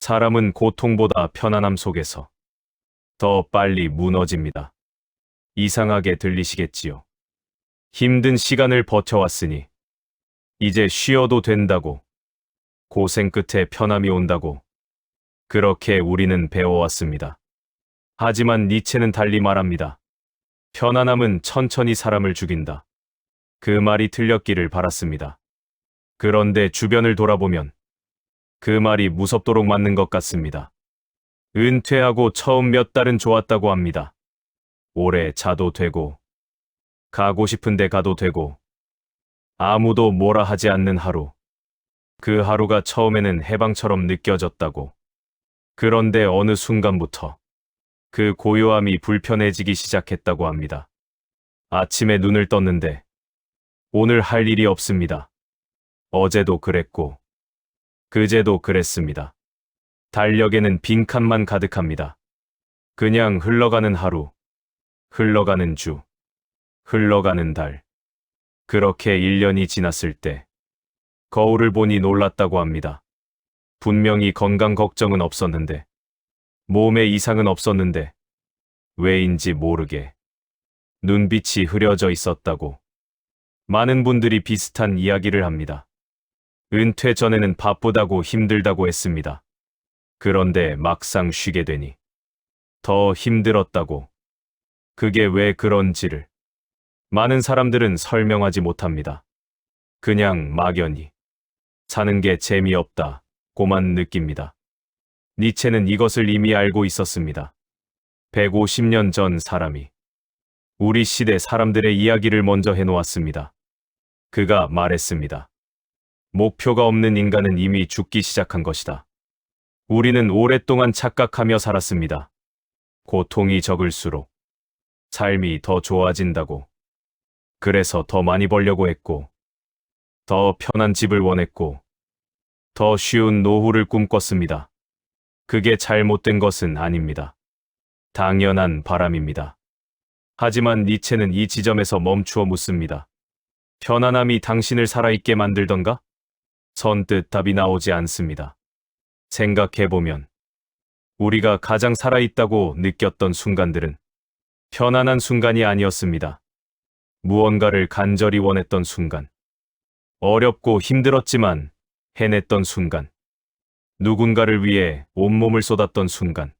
사람은 고통보다 편안함 속에서 더 빨리 무너집니다. 이상하게 들리시겠지요. 힘든 시간을 버텨왔으니 이제 쉬어도 된다고, 고생 끝에 편함이 온다고, 그렇게 우리는 배워왔습니다. 하지만 니체는 달리 말합니다. 편안함은 천천히 사람을 죽인다. 그 말이 틀렸기를 바랐습니다. 그런데 주변을 돌아보면 그 말이 무섭도록 맞는 것 같습니다. 은퇴하고 처음 몇 달은 좋았다고 합니다. 오래 자도 되고, 가고 싶은 데 가도 되고, 아무도 뭐라 하지 않는 하루. 그 하루가 처음에는 해방처럼 느껴졌다고. 그런데 어느 순간부터 그 고요함이 불편해지기 시작했다고 합니다. 아침에 눈을 떴는데 오늘 할 일이 없습니다. 어제도 그랬고 그제도 그랬습니다. 달력에는 빈칸만 가득합니다. 그냥 흘러가는 하루, 흘러가는 주, 흘러가는 달. 그렇게 1년이 지났을 때 거울을 보니 놀랐다고 합니다. 분명히 건강 걱정은 없었는데, 몸에 이상은 없었는데, 왜인지 모르게 눈빛이 흐려져 있었다고. 많은 분들이 비슷한 이야기를 합니다. 은퇴 전에는 바쁘다고 힘들다고 했습니다. 그런데 막상 쉬게 되니 더 힘들었다고. 그게 왜 그런지를 많은 사람들은 설명하지 못합니다. 그냥 막연히 사는 게 재미없다 고만 느낍니다. 니체는 이것을 이미 알고 있었습니다. 150년 전 사람이 우리 시대 사람들의 이야기를 먼저 해놓았습니다. 그가 말했습니다. 목표가 없는 인간은 이미 죽기 시작한 것이다. 우리는 오랫동안 착각하며 살았습니다. 고통이 적을수록 삶이 더 좋아진다고. 그래서 더 많이 벌려고 했고, 더 편한 집을 원했고, 더 쉬운 노후를 꿈꿨습니다. 그게 잘못된 것은 아닙니다. 당연한 바람입니다. 하지만 니체는 이 지점에서 멈추어 묻습니다. 편안함이 당신을 살아있게 만들던가? 선뜻 답이 나오지 않습니다. 생각해보면 우리가 가장 살아있다고 느꼈던 순간들은 편안한 순간이 아니었습니다. 무언가를 간절히 원했던 순간, 어렵고 힘들었지만 해냈던 순간, 누군가를 위해 온몸을 쏟았던 순간,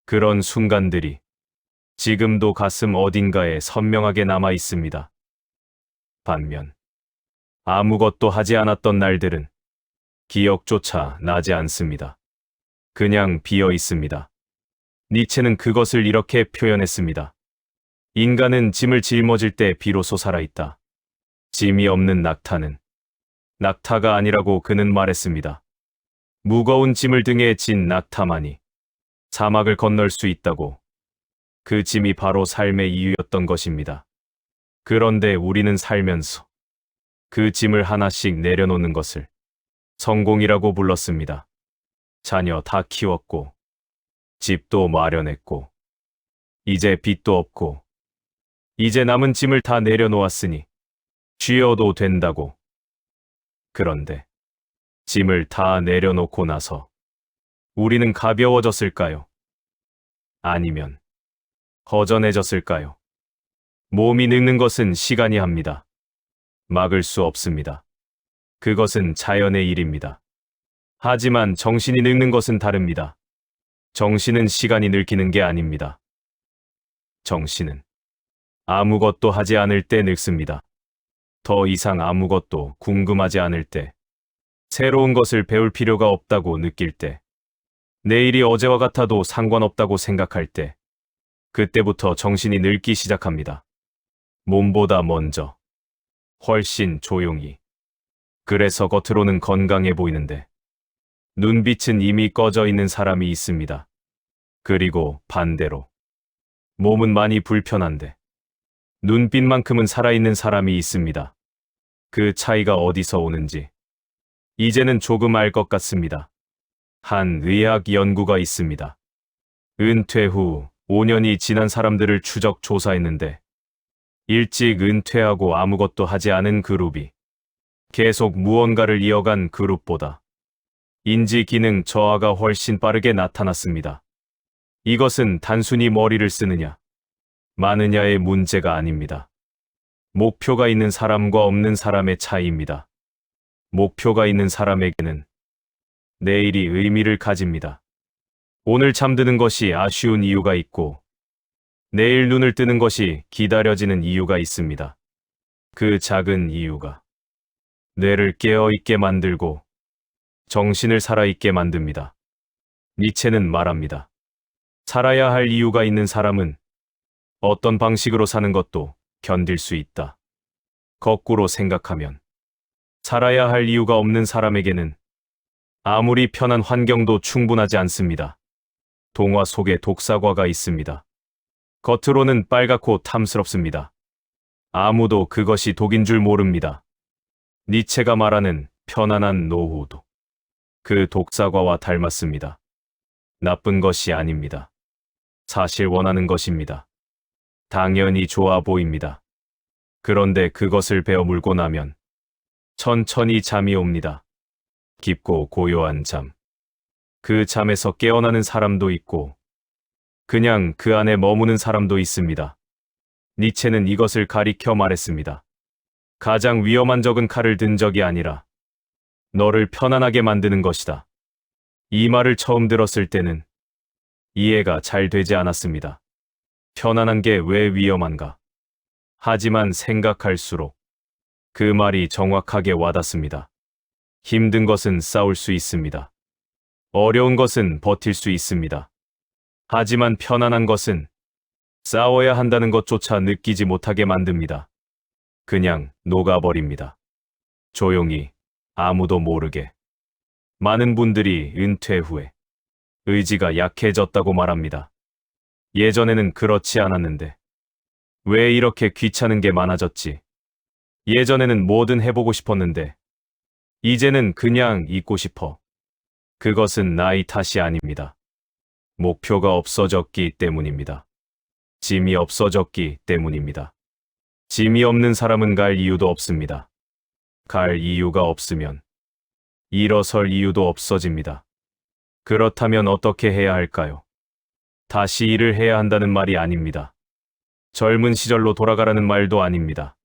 그런 순간들이 지금도 가슴 어딘가에 선명하게 남아 있습니다. 반면 아무것도 하지 않았던 날들은 기억조차 나지 않습니다. 그냥 비어 있습니다. 니체는 그것을 이렇게 표현했습니다. 인간은 짐을 짊어질 때 비로소 살아있다. 짐이 없는 낙타는 낙타가 아니라고 그는 말했습니다. 무거운 짐을 등에 진 낙타만이 사막을 건널 수 있다고. 그 짐이 바로 삶의 이유였던 것입니다. 그런데 우리는 살면서 그 짐을 하나씩 내려놓는 것을 성공이라고 불렀습니다. 자녀 다 키웠고, 집도 마련했고, 이제 빚도 없고, 이제 남은 짐을 다 내려놓았으니 쉬어도 된다고. 그런데 짐을 다 내려놓고 나서 우리는 가벼워졌을까요? 아니면 허전해졌을까요? 몸이 늙는 것은 시간이 합니다. 막을 수 없습니다. 그것은 자연의 일입니다. 하지만 정신이 늙는 것은 다릅니다. 정신은 시간이 늙히는 게 아닙니다. 정신은 아무것도 하지 않을 때 늙습니다. 더 이상 아무것도 궁금하지 않을 때, 새로운 것을 배울 필요가 없다고 느낄 때, 내일이 어제와 같아도 상관없다고 생각할 때, 그때부터 정신이 늙기 시작합니다. 몸보다 먼저, 훨씬 조용히. 그래서 겉으로는 건강해 보이는데 눈빛은 이미 꺼져 있는 사람이 있습니다. 그리고 반대로 몸은 많이 불편한데 눈빛만큼은 살아있는 사람이 있습니다. 그 차이가 어디서 오는지 이제는 조금 알 것 같습니다. 한 의학 연구가 있습니다. 은퇴 후 5년이 지난 사람들을 추적 조사했는데 일찍 은퇴하고 아무것도 하지 않은 그룹이 계속 무언가를 이어간 그룹보다 인지 기능 저하가 훨씬 빠르게 나타났습니다. 이것은 단순히 머리를 쓰느냐, 마느냐의 문제가 아닙니다. 목표가 있는 사람과 없는 사람의 차이입니다. 목표가 있는 사람에게는 내일이 의미를 가집니다. 오늘 잠드는 것이 아쉬운 이유가 있고, 내일 눈을 뜨는 것이 기다려지는 이유가 있습니다. 그 작은 이유가 뇌를 깨어있게 만들고 정신을 살아있게 만듭니다. 니체는 말합니다. 살아야 할 이유가 있는 사람은 어떤 방식으로 사는 것도 견딜 수 있다. 거꾸로 생각하면 살아야 할 이유가 없는 사람에게는 아무리 편한 환경도 충분하지 않습니다. 동화 속에 독사과가 있습니다. 겉으로는 빨갛고 탐스럽습니다. 아무도 그것이 독인 줄 모릅니다. 니체가 말하는 편안한 노후도 그 독사과와 닮았습니다. 나쁜 것이 아닙니다. 사실 원하는 것입니다. 당연히 좋아 보입니다. 그런데 그것을 베어 물고 나면 천천히 잠이 옵니다. 깊고 고요한 잠. 그 잠에서 깨어나는 사람도 있고 그냥 그 안에 머무는 사람도 있습니다. 니체는 이것을 가리켜 말했습니다. 가장 위험한 적은 칼을 든 적이 아니라 너를 편안하게 만드는 것이다. 이 말을 처음 들었을 때는 이해가 잘 되지 않았습니다. 편안한 게 왜 위험한가? 하지만 생각할수록 그 말이 정확하게 와닿습니다. 힘든 것은 싸울 수 있습니다. 어려운 것은 버틸 수 있습니다. 하지만 편안한 것은 싸워야 한다는 것조차 느끼지 못하게 만듭니다. 그냥 녹아버립니다. 조용히, 아무도 모르게. 많은 분들이 은퇴 후에 의지가 약해졌다고 말합니다. 예전에는 그렇지 않았는데 왜 이렇게 귀찮은 게 많아졌지? 예전에는 뭐든 해보고 싶었는데 이제는 그냥 있고 싶어. 그것은 나이 탓이 아닙니다. 목표가 없어졌기 때문입니다. 짐이 없어졌기 때문입니다. 짐이 없는 사람은 갈 이유도 없습니다. 갈 이유가 없으면 일어설 이유도 없어집니다. 그렇다면 어떻게 해야 할까요? 다시 일을 해야 한다는 말이 아닙니다. 젊은 시절로 돌아가라는 말도 아닙니다.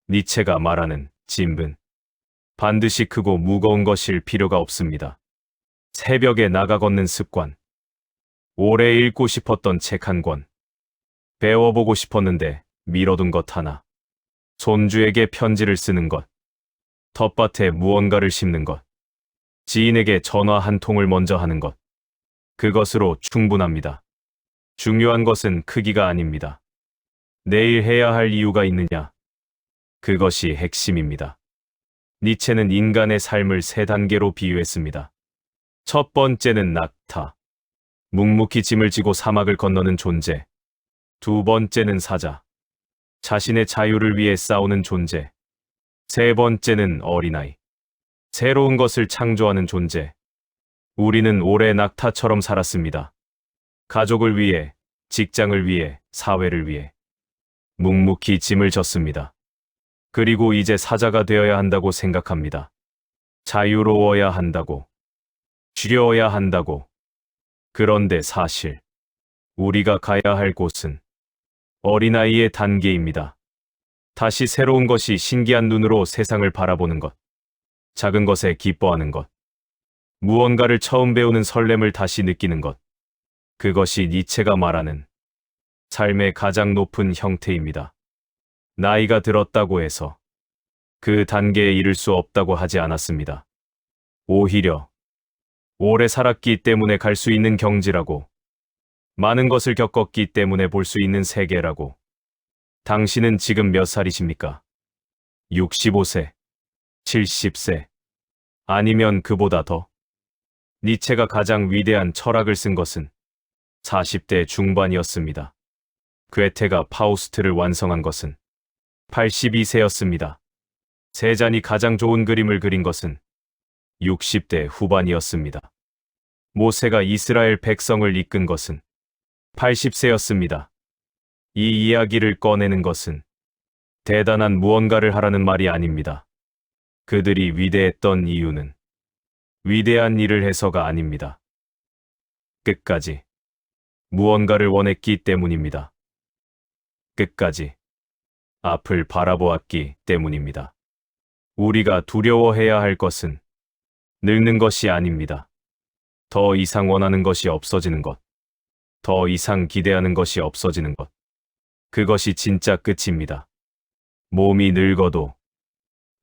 니체가 말하는 짐은 반드시 크고 무거운 것일 필요가 없습니다. 새벽에 나가 걷는 습관, 오래 읽고 싶었던 책 한 권, 배워보고 싶었는데 미뤄둔 것 하나, 손주에게 편지를 쓰는 것, 텃밭에 무언가를 심는 것, 지인에게 전화 한 통을 먼저 하는 것, 그것으로 충분합니다. 중요한 것은 크기가 아닙니다. 내일 해야 할 이유가 있느냐? 그것이 핵심입니다. 니체는 인간의 삶을 세 단계로 비유했습니다. 첫 번째는 낙타. 묵묵히 짐을 지고 사막을 건너는 존재. 두 번째는 사자. 자신의 자유를 위해 싸우는 존재. 세 번째는 어린아이. 새로운 것을 창조하는 존재. 우리는 오래 낙타처럼 살았습니다. 가족을 위해, 직장을 위해, 사회를 위해. 묵묵히 짐을 졌습니다. 그리고 이제 사자가 되어야 한다고 생각합니다. 자유로워야 한다고. 쉬어야 한다고. 그런데 사실 우리가 가야 할 곳은 어린아이의 단계입니다. 다시 새로운 것이 신기한 눈으로 세상을 바라보는 것. 작은 것에 기뻐하는 것. 무언가를 처음 배우는 설렘을 다시 느끼는 것. 그것이 니체가 말하는 삶의 가장 높은 형태입니다. 나이가 들었다고 해서 그 단계에 이를 수 없다고 하지 않았습니다. 오히려 오래 살았기 때문에 갈 수 있는 경지라고, 많은 것을 겪었기 때문에 볼 수 있는 세계라고. 당신은 지금 몇 살이십니까? 65세, 70세, 아니면 그보다 더? 니체가 가장 위대한 철학을 쓴 것은 40대 중반이었습니다. 괴테가 파우스트를 완성한 것은 82세였습니다. 세잔이 가장 좋은 그림을 그린 것은 60대 후반이었습니다. 모세가 이스라엘 백성을 이끈 것은 80세였습니다. 이 이야기를 꺼내는 것은 대단한 무언가를 하라는 말이 아닙니다. 그들이 위대했던 이유는 위대한 일을 해서가 아닙니다. 끝까지 무언가를 원했기 때문입니다. 끝까지 앞을 바라보았기 때문입니다. 우리가 두려워해야 할 것은 늙는 것이 아닙니다. 더 이상 원하는 것이 없어지는 것, 더 이상 기대하는 것이 없어지는 것. 그것이 진짜 끝입니다. 몸이 늙어도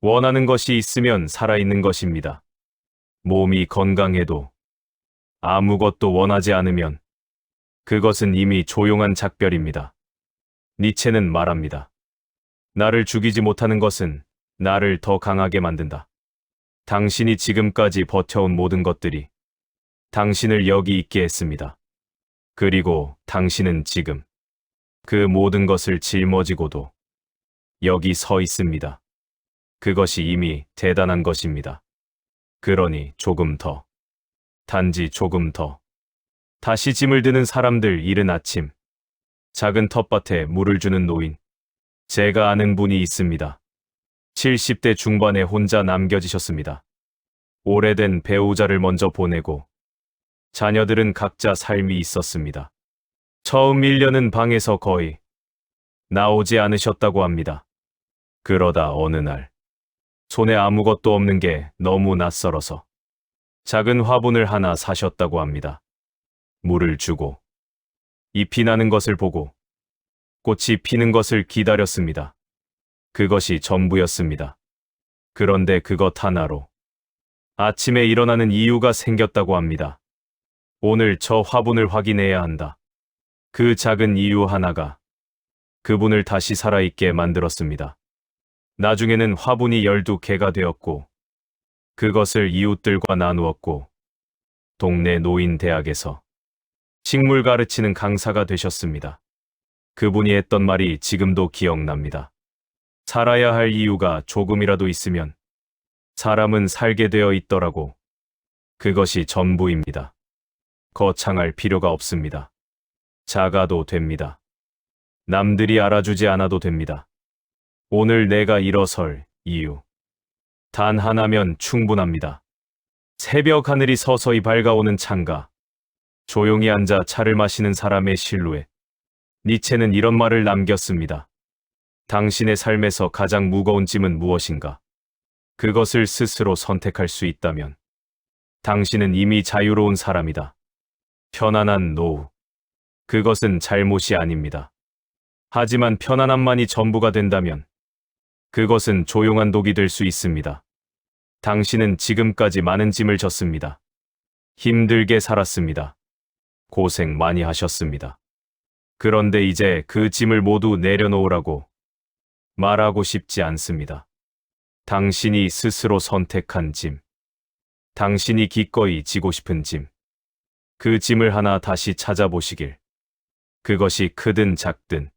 원하는 것이 있으면 살아있는 것입니다. 몸이 건강해도 아무것도 원하지 않으면 그것은 이미 조용한 작별입니다. 니체는 말합니다. 나를 죽이지 못하는 것은 나를 더 강하게 만든다. 당신이 지금까지 버텨온 모든 것들이 당신을 여기 있게 했습니다. 그리고 당신은 지금 그 모든 것을 짊어지고도 여기 서 있습니다. 그것이 이미 대단한 것입니다. 그러니 조금 더, 단지 조금 더. 다시 짐을 드는 사람들. 이른 아침, 작은 텃밭에 물을 주는 노인. 제가 아는 분이 있습니다. 70대 중반에 혼자 남겨지셨습니다. 오래된 배우자를 먼저 보내고 자녀들은 각자 삶이 있었습니다. 처음 1년은 방에서 거의 나오지 않으셨다고 합니다. 그러다 어느 날 손에 아무것도 없는 게 너무 낯설어서 작은 화분을 하나 사셨다고 합니다. 물을 주고 잎이 나는 것을 보고 꽃이 피는 것을 기다렸습니다. 그것이 전부였습니다. 그런데 그것 하나로 아침에 일어나는 이유가 생겼다고 합니다. 오늘 저 화분을 확인해야 한다. 그 작은 이유 하나가 그분을 다시 살아있게 만들었습니다. 나중에는 화분이 12개가 되었고 그것을 이웃들과 나누었고 동네 노인 대학에서 식물 가르치는 강사가 되셨습니다. 그분이 했던 말이 지금도 기억납니다. 살아야 할 이유가 조금이라도 있으면 사람은 살게 되어 있더라고. 그것이 전부입니다. 거창할 필요가 없습니다. 작아도 됩니다. 남들이 알아주지 않아도 됩니다. 오늘 내가 일어설 이유 단 하나면 충분합니다. 새벽 하늘이 서서히 밝아오는 창가, 조용히 앉아 차를 마시는 사람의 실루엣. 니체는 이런 말을 남겼습니다. 당신의 삶에서 가장 무거운 짐은 무엇인가? 그것을 스스로 선택할 수 있다면 당신은 이미 자유로운 사람이다. 편안한 노후. 그것은 잘못이 아닙니다. 하지만 편안함만이 전부가 된다면 그것은 조용한 독이 될 수 있습니다. 당신은 지금까지 많은 짐을 졌습니다. 힘들게 살았습니다. 고생 많이 하셨습니다. 그런데 이제 그 짐을 모두 내려놓으라고 말하고 싶지 않습니다. 당신이 스스로 선택한 짐, 당신이 기꺼이 지고 싶은 짐, 그 짐을 하나 다시 찾아보시길. 그것이 크든 작든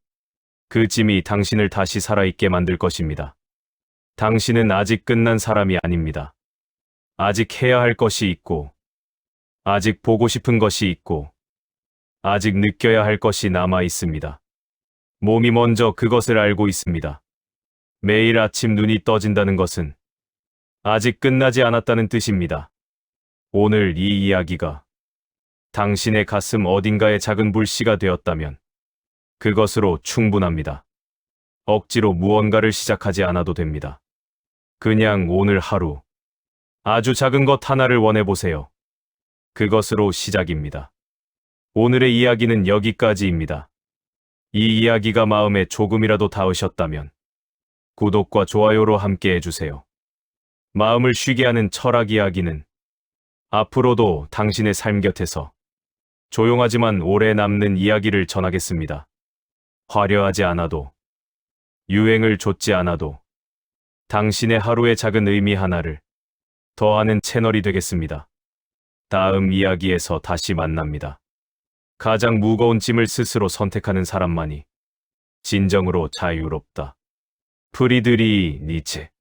그 짐이 당신을 다시 살아있게 만들 것입니다. 당신은 아직 끝난 사람이 아닙니다. 아직 해야 할 것이 있고, 아직 보고 싶은 것이 있고, 아직 느껴야 할 것이 남아 있습니다. 몸이 먼저 그것을 알고 있습니다. 매일 아침 눈이 떠진다는 것은 아직 끝나지 않았다는 뜻입니다. 오늘 이 이야기가 당신의 가슴 어딘가에 작은 불씨가 되었다면 그것으로 충분합니다. 억지로 무언가를 시작하지 않아도 됩니다. 그냥 오늘 하루 아주 작은 것 하나를 원해보세요. 그것으로 시작입니다. 오늘의 이야기는 여기까지입니다. 이 이야기가 마음에 조금이라도 닿으셨다면 구독과 좋아요로 함께 해주세요. 마음을 쉬게 하는 철학 이야기는 앞으로도 당신의 삶 곁에서 조용하지만 오래 남는 이야기를 전하겠습니다. 화려하지 않아도, 유행을 좇지 않아도 당신의 하루의 작은 의미 하나를 더하는 채널이 되겠습니다. 다음 이야기에서 다시 만납니다. 가장 무거운 짐을 스스로 선택하는 사람만이 진정으로 자유롭다. 프리드리히 니체